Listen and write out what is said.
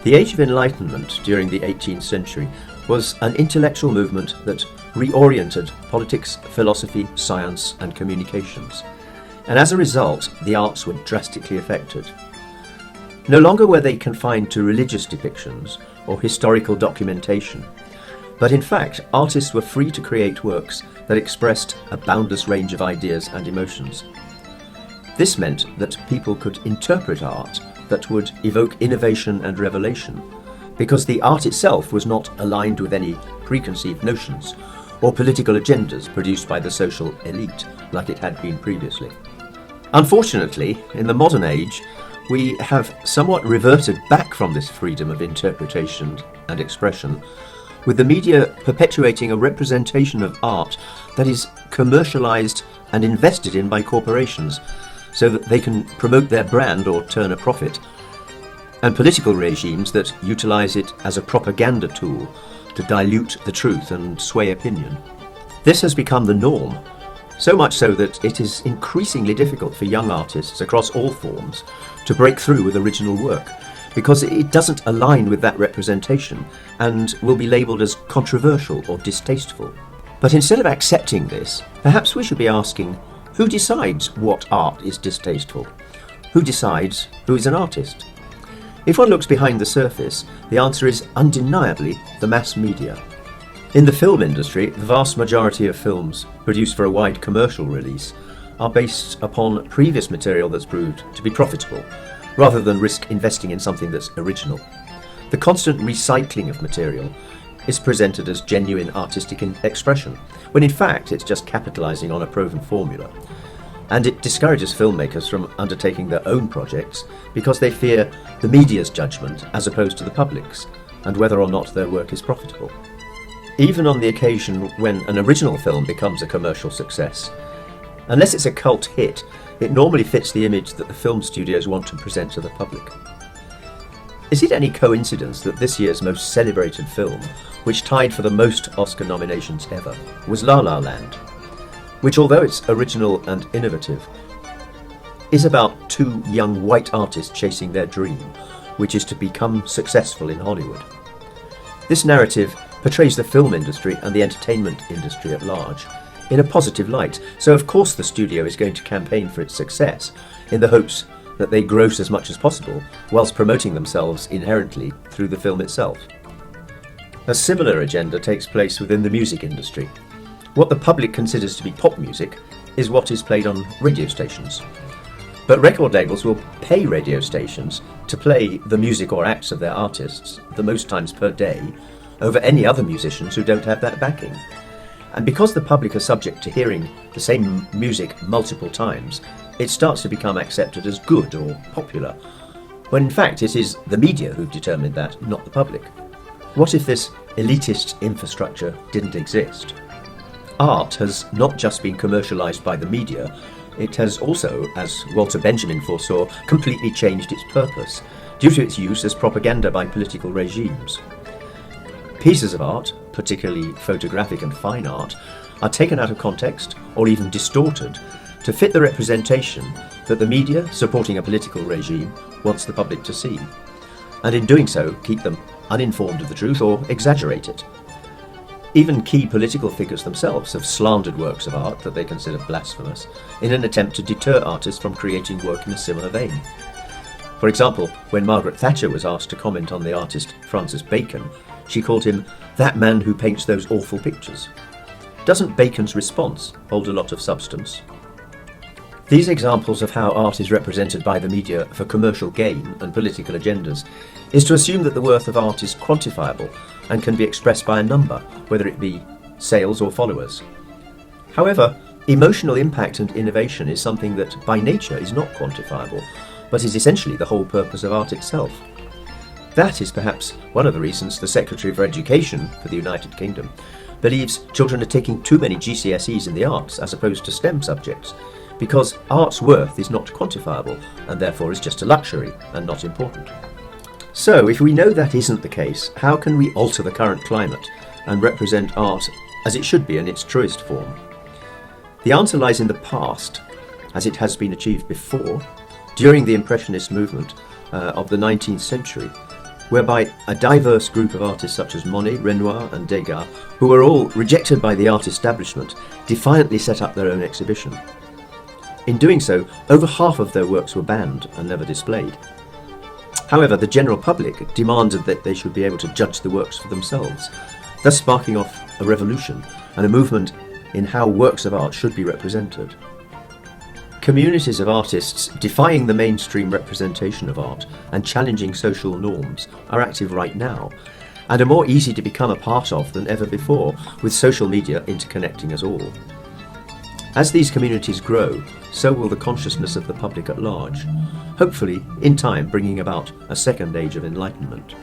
The Age of Enlightenment during the 18th century was an intellectual movement that reoriented politics, philosophy, science and communications. And as a result, the arts were drastically affected. No longer were they confined to religious depictions or historical documentation, but in fact, artists were free to create works that expressed a boundless range of ideas and emotions. This meant that people could interpret art that would evoke innovation and revelation, because the art itself was not aligned with any preconceived notions or political agendas produced by the social elite like it had been previously. Unfortunately, in the modern age, we have somewhat reverted back from this freedom of interpretation and expression, with the media perpetuating a representation of art that is commercialized and invested in by corporations so that they can promote their brand or turn a profit, and political regimes that utilize it as a propaganda tool to dilute the truth and sway opinion. This has become the norm, so much so that it is increasingly difficult for young artists across all forms to break through with original work, because it doesn't align with that representation and will be labelled as controversial or distasteful. But instead of accepting this, perhaps we should be asking, who decides what art is distasteful? Who decides who is an artist? If one looks behind the surface, the answer is undeniably the mass media. In the film industry, the vast majority of films produced for a wide commercial release are based upon previous material that's proved to be profitable, rather than risk investing in something that's original. The constant recycling of material is presented as genuine artistic expression, when in fact it's just capitalizing on a proven formula. And it discourages filmmakers from undertaking their own projects because they fear the media's judgment as opposed to the public's, and whether or not their work is profitable. Even on the occasion when an original film becomes a commercial success, unless it's a cult hit, it normally fits the image that the film studios want to present to the public. Is it any coincidence that this year's most celebrated film, which tied for the most Oscar nominations ever, was La La Land, which, although it's original and innovative, is about two young white artists chasing their dream, which is to become successful in Hollywood. This narrative portrays the film industry and the entertainment industry at large in a positive light, so of course the studio is going to campaign for its success in the hopes that they gross as much as possible whilst promoting themselves inherently through the film itself. A similar agenda takes place within the music industry. What the public considers to be pop music is what is played on radio stations. But record labels will pay radio stations to play the music or acts of their artists the most times per day over any other musicians who don't have that backing. And because the public are subject to hearing the same music multiple times, it starts to become accepted as good or popular, when in fact it is the media who've determined that, not the public. What if this elitist infrastructure didn't exist? Art has not just been commercialised by the media, it has also, as Walter Benjamin foresaw, completely changed its purpose due to its use as propaganda by political regimes. Pieces of art, particularly photographic and fine art, are taken out of context or even distorted to fit the representation that the media, supporting a political regime, wants the public to see, and in doing so keep them uninformed of the truth or exaggerate it. Even key political figures themselves have slandered works of art that they consider blasphemous in an attempt to deter artists from creating work in a similar vein. For example, when Margaret Thatcher was asked to comment on the artist Francis Bacon, she called him "that man who paints those awful pictures." Doesn't Bacon's response hold a lot of substance? These examples of how art is represented by the media for commercial gain and political agendas is to assume that the worth of art is quantifiable and can be expressed by a number, whether it be sales or followers. However, emotional impact and innovation is something that by nature is not quantifiable, but is essentially the whole purpose of art itself. That is perhaps one of the reasons the Secretary for Education for the United Kingdom believes children are taking too many GCSEs in the arts as opposed to STEM subjects, because art's worth is not quantifiable and therefore is just a luxury and not important. So, if we know that isn't the case, how can we alter the current climate and represent art as it should be in its truest form? The answer lies in the past, as it has been achieved before, during the Impressionist movement of the 19th century, whereby a diverse group of artists such as Monet, Renoir and Degas, who were all rejected by the art establishment, defiantly set up their own exhibition. In doing so, over half of their works were banned and never displayed. However, the general public demanded that they should be able to judge the works for themselves, thus sparking off a revolution and a movement in how works of art should be represented. Communities of artists defying the mainstream representation of art and challenging social norms are active right now, and are more easy to become a part of than ever before, with social media interconnecting us all. As these communities grow, so will the consciousness of the public at large, hopefully in time bringing about a second age of enlightenment.